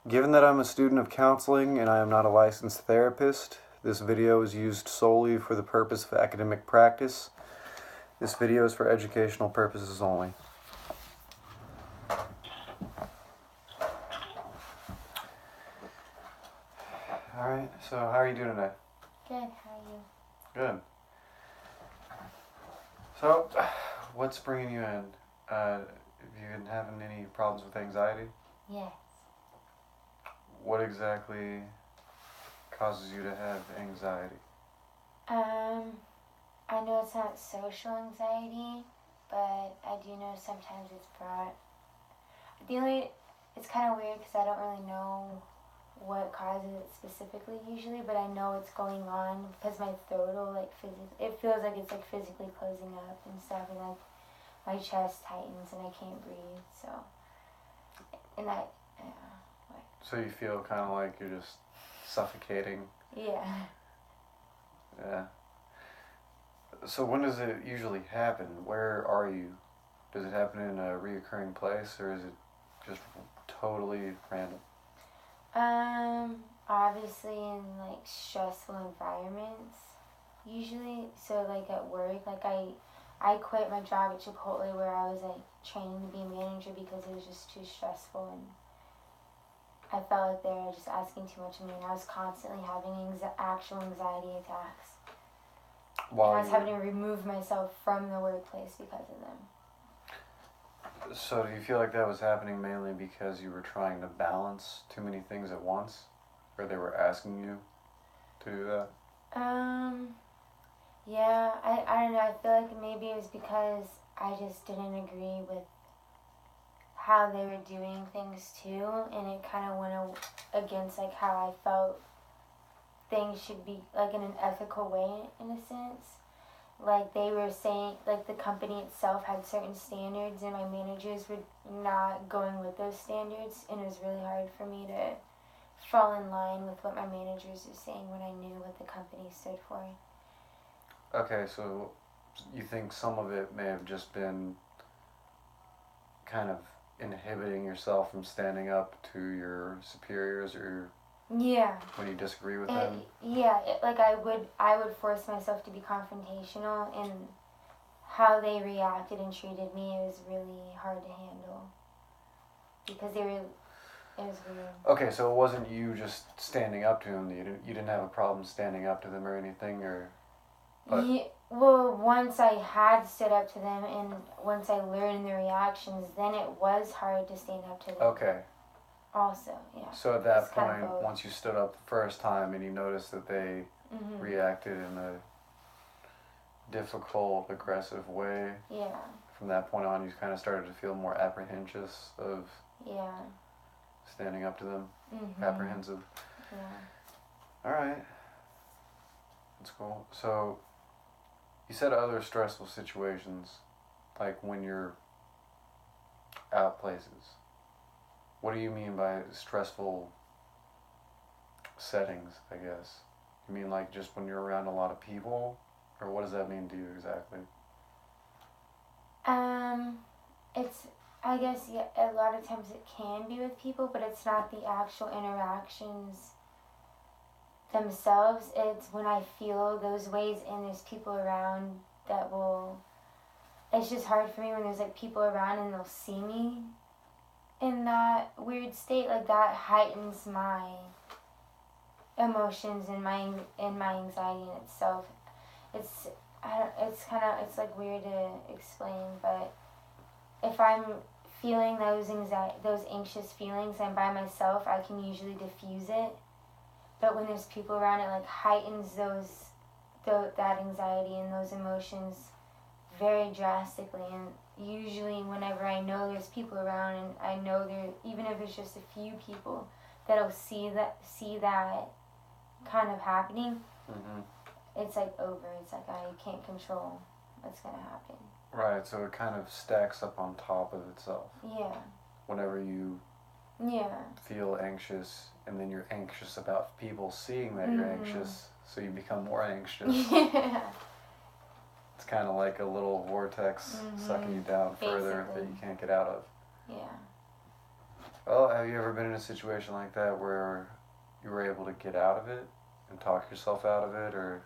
Given that I'm a student of counseling and I am not a licensed therapist, this video is used solely for the purpose of academic practice. This video is for educational purposes only. Alright, so how are you doing today? Good, how are you? Good. So, what's bringing you in? Have you been having any problems with anxiety? Yes. What exactly causes you to have anxiety? I know it's not social anxiety, but I do know sometimes it's brought. It's kind of weird because I don't really know what causes it specifically usually, but I know it's going on because my throat will it feels like it's like physically closing up and stuff, and like my chest tightens and I can't breathe, so. And I, So you feel kind of like you're just suffocating? Yeah. Yeah. So when does it usually happen? Where are you? Does it happen in a reoccurring place, or is it just totally random? Obviously in like stressful environments, usually. So like at work, like I quit my job at Chipotle where I was like training to be a manager because it was just too stressful, and I felt like they were just asking too much of me, and I was constantly having actual anxiety attacks. And I was having to remove myself from the workplace because of them. So do you feel like that was happening mainly because you were trying to balance too many things at once? Or they were asking you to do that? Yeah, I don't know, I feel like maybe it was because I just didn't agree with how they were doing things too, and it kind of went against like how I felt things should be, like in an ethical way in a sense. Like they were saying, like the company itself had certain standards and my managers were not going with those standards, and it was really hard for me to fall in line with what my managers were saying when I knew what the company stood for. Okay, so you think some of it may have just been kind of inhibiting yourself from standing up to your superiors, or yeah, when you disagree with them? Yeah, like I would force myself to be confrontational, and how they reacted and treated me, it was really hard to handle because it was weird. Okay, so it wasn't you just standing up to them. You didn't have a problem standing up to them or anything, or? But yeah, well, once I had stood up to them and once I learned the reactions, then it was hard to stand up to them. okay. Also, yeah. So at that It's kind of point, both. once you stood up the first time and you noticed that they reacted in a difficult, aggressive way, Yeah. from that point on, you kind of started to feel more apprehensive of standing up to them. Apprehensive. Yeah. All right. That's cool. So you said other stressful situations, like when you're out places. What do you mean by stressful settings, I guess? You mean like just when you're around a lot of people? Or what does that mean to you exactly? It's, I guess, yeah, a lot of times it can be with people, but it's not the actual interactions themselves. It's when I feel those ways and there's people around that will, it's just hard for me when there's like people around and they'll see me in that weird state. Like that heightens my emotions and my anxiety in itself. It's it's like weird to explain, but if I'm feeling those anxious feelings and by myself, I can usually diffuse it. But when there's people around, it like heightens that anxiety and those emotions very drastically. And usually whenever I know there's people around and I know even if it's just a few people that'll see that kind of happening, it's like over. It's like I can't control what's gonna happen. Right, so it kind of stacks up on top of itself. Yeah. Whenever you feel anxious, and then you're anxious about people seeing that you're anxious, so you become more anxious. Yeah. It's kind of like a little vortex sucking you down further that you can't get out of. Yeah. Well, have you ever been in a situation like that where you were able to get out of it and talk yourself out of it, or?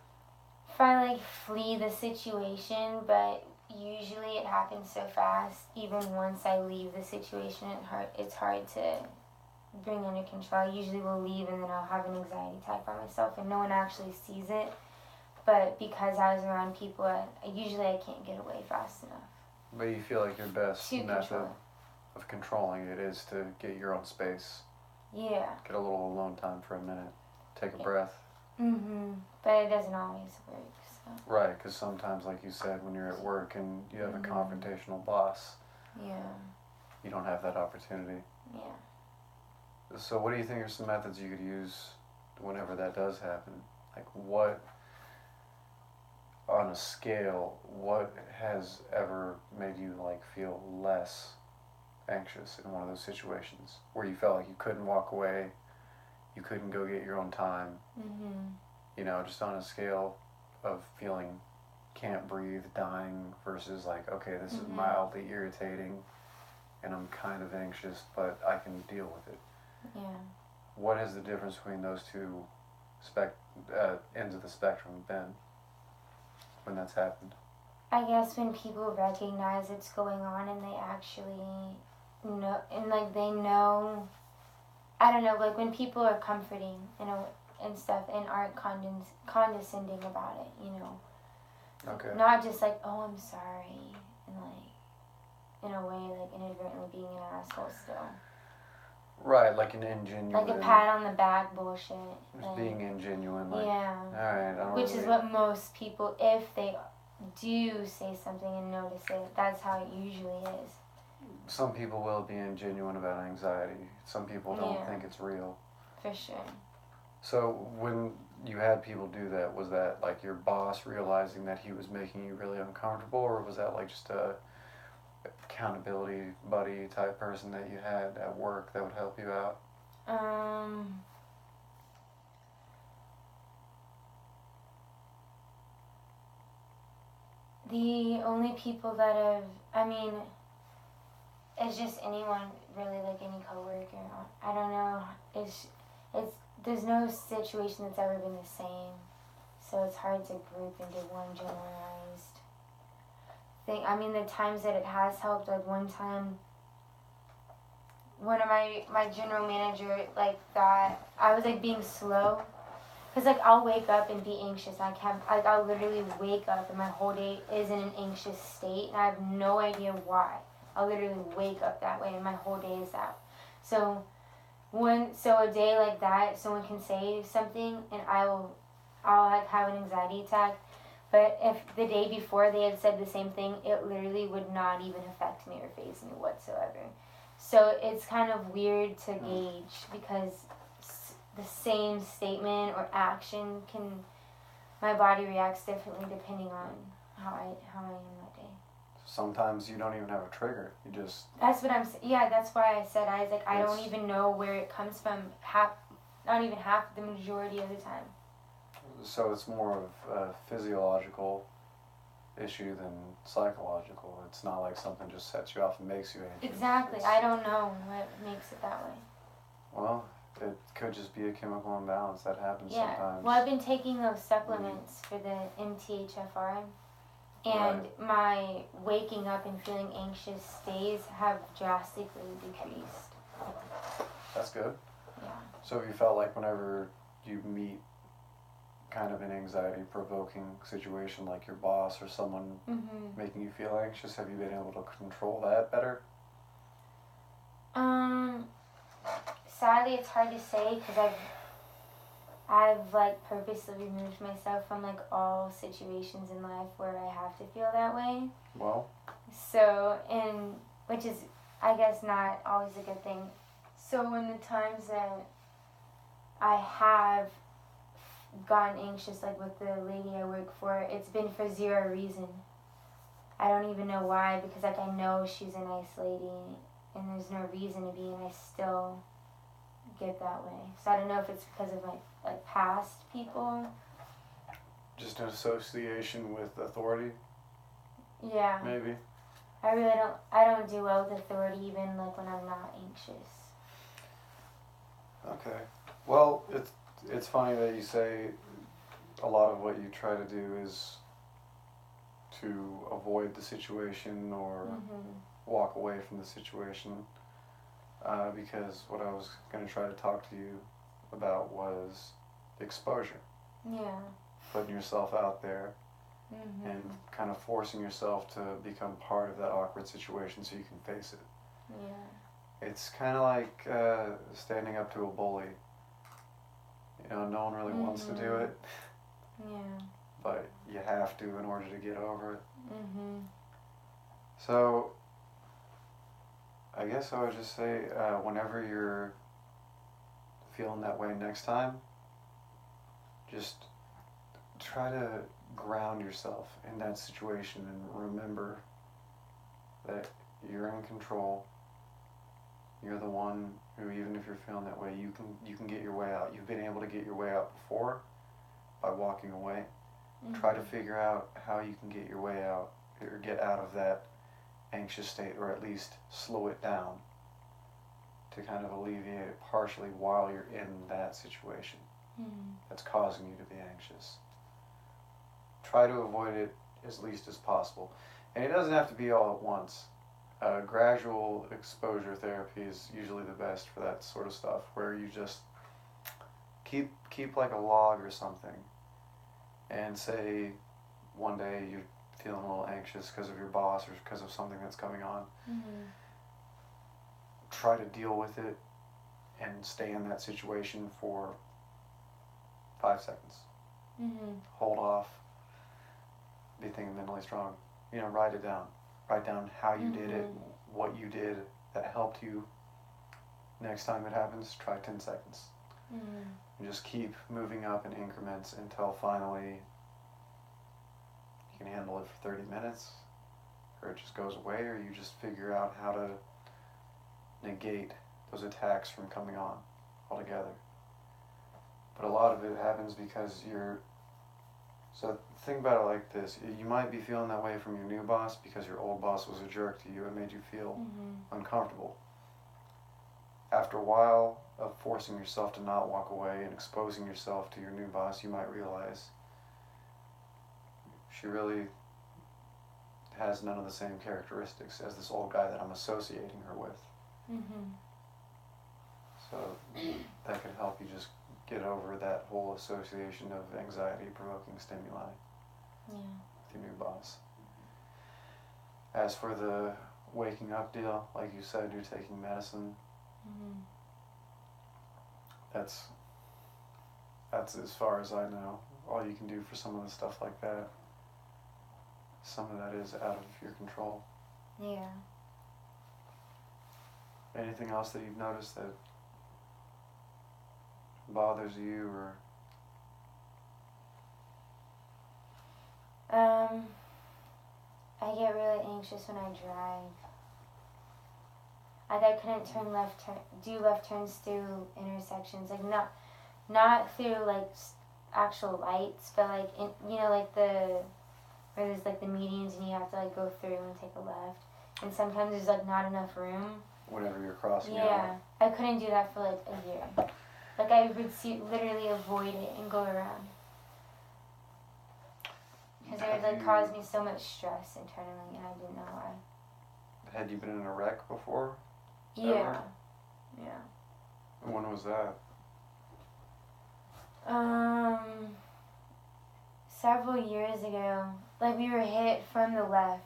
If I like flee the situation, but usually it happens so fast. Even once I leave the situation, it's hard to bring under control. I usually will leave and then I'll have an anxiety attack by myself, and no one actually sees it. But because I was around people, usually I can't get away fast enough. But you feel like your best To method control of controlling it is to get your own space. Yeah. Get a little alone time for a minute. Take a breath. But it doesn't always work. So. Right, because sometimes, like you said, when you're at work and you have a confrontational boss, yeah, you don't have that opportunity. Yeah. So what do you think are some methods you could use whenever that does happen? Like what, on a scale, what has ever made you like feel less anxious in one of those situations where you felt like you couldn't walk away, you couldn't go get your own time? You know, just on a scale of feeling can't breathe, dying, versus like, okay, this is mildly irritating and I'm kind of anxious, but I can deal with it. Yeah. What has the difference between those two ends of the spectrum been when that's happened? I guess when people recognize it's going on and they actually know, and like they know, I don't know, like when people are comforting and stuff and aren't condescending about it, you know. Okay. Not just like, oh, I'm sorry, and like, in a way, like inadvertently being an asshole still. Right, like an ingenuine. Like a pat on the back bullshit. Just being ingenuine. Like, yeah. Alright, Which is what most people, if they do say something and notice it, that's how it usually is. Some people will be ingenuine about anxiety. Some people don't think it's real. For sure. So when you had people do that, was that like your boss realizing that he was making you really uncomfortable, or was that like just a accountability buddy type person that you had at work that would help you out? The only people that have, I mean, it's just anyone really, like any coworker. I don't know. It's there's no situation that's ever been the same, so it's hard to group into one generalized thing. I mean, the times that it has helped, like one time, one of my general manager like thought I was like being slow, cause like I'll wake up and be anxious. I'll literally wake up and my whole day is in an anxious state, and I have no idea why. I'll literally wake up that way and my whole day is that. So a day like that, someone can say something and I'll like have an anxiety attack. But if the day before they had said the same thing, it literally would not even affect me or faze me whatsoever. So it's kind of weird to gauge, because the same statement or action my body reacts differently depending on how I am that day. Sometimes you don't even have a trigger. You just. That's what I'm saying. Yeah, that's why I said I don't even know where it comes from. Not even half, the majority of the time. So it's more of a physiological issue than psychological. It's not like something just sets you off and makes you anxious. Exactly. I don't know what makes it that way. Well, it could just be a chemical imbalance that happens sometimes. Well, I've been taking those supplements for the MTHFR. And my waking up and feeling anxious days have drastically decreased. That's good. Yeah. So have you felt like whenever you meet kind of an anxiety-provoking situation like your boss or someone making you feel anxious, have you been able to control that better? Sadly, it's hard to say, because I've like purposely removed myself from like all situations in life where I have to feel that way. Well. So, which is, I guess, not always a good thing. So in the times that I have gotten anxious, like with the lady I work for, it's been for zero reason. I don't even know why, because like I know she's a nice lady and there's no reason to be, and I still get that way. So I don't know if it's because of my past people. Just an association with authority? Yeah. Maybe. I don't do well with authority, even like when I'm not anxious. Okay. Well, it's funny that you say a lot of what you try to do is to avoid the situation or walk away from the situation. Because what I was going to try to talk to you about was exposure. Yeah. Putting yourself out there and kind of forcing yourself to become part of that awkward situation so you can face it. Yeah. It's kind of like standing up to a bully. You know, no one really wants to do it. Yeah. But you have to in order to get over it. So, I guess I would just say, whenever you're feeling that way next time, just try to ground yourself in that situation and remember that you're in control. You're the one who, even if you're feeling that way, you can get your way out. You've been able to get your way out before by walking away. Try to figure out how you can get your way out or get out of that anxious state, or at least slow it down to kind of alleviate it partially while you're in that situation that's causing you to be anxious. Try to avoid it as least as possible. And it doesn't have to be all at once. Gradual exposure therapy is usually the best for that sort of stuff, where you just keep like a log or something, and say one day you're feeling a little anxious because of your boss or because of something that's coming on. Try to deal with it and stay in that situation for 5 seconds. Hold off. Be thinking mentally strong. You know, write it down. Write down how you did it, what you did that helped you. Next time it happens, try 10 seconds. And just keep moving up in increments until finally you can handle it for 30 minutes, or it just goes away, or you just figure out how to negate those attacks from coming on altogether. But a lot of it happens because so think about it like this. You might be feeling that way from your new boss because your old boss was a jerk to you and made you feel uncomfortable. After a while of forcing yourself to not walk away and exposing yourself to your new boss, you might realize she really has none of the same characteristics as this old guy that I'm associating her with. So that could help you just get over that whole association of anxiety-provoking stimuli with your new boss. As for the waking up deal, like you said, you're taking medicine. That's as far as I know, all you can do for some of the stuff like that. Some of that is out of your control. Yeah. Anything else that you've noticed that bothers you, or? I get really anxious when I drive. Like I couldn't do left turns through intersections. Like not through like actual lights, but like like where there's like the medians and you have to like go through and take a left. And sometimes there's like not enough room. Whenever you're crossing. Yeah, I couldn't do that for like a year. Like I would literally avoid it and go around. Because it would like cause me so much stress internally, and I didn't know why. Had you been in a wreck before? Yeah. Ever? Yeah. And when was that? Several years ago. Like we were hit from the left,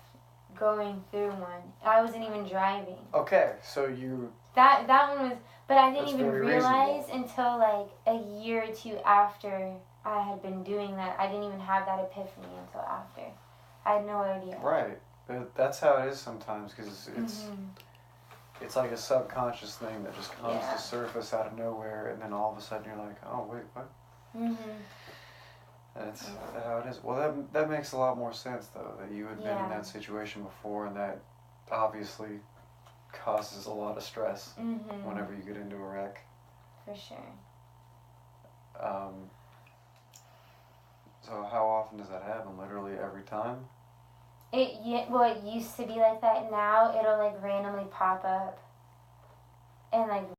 going through one. I wasn't even driving. Okay, so you. That one was, but I didn't That's even very realize reasonable. until like a year or two after I had been doing that. I didn't even have that epiphany until after. I had no idea. Right. That's how it is sometimes, because it's like a subconscious thing that just comes to surface out of nowhere, and then all of a sudden you're like, oh wait, what? That's how it is. Well, that makes a lot more sense though, that you had been in that situation before, and that obviously causes a lot of stress whenever you get into a wreck. For sure. So how often does that happen? Literally every time? It used to be like that. Now it'll like randomly pop up and like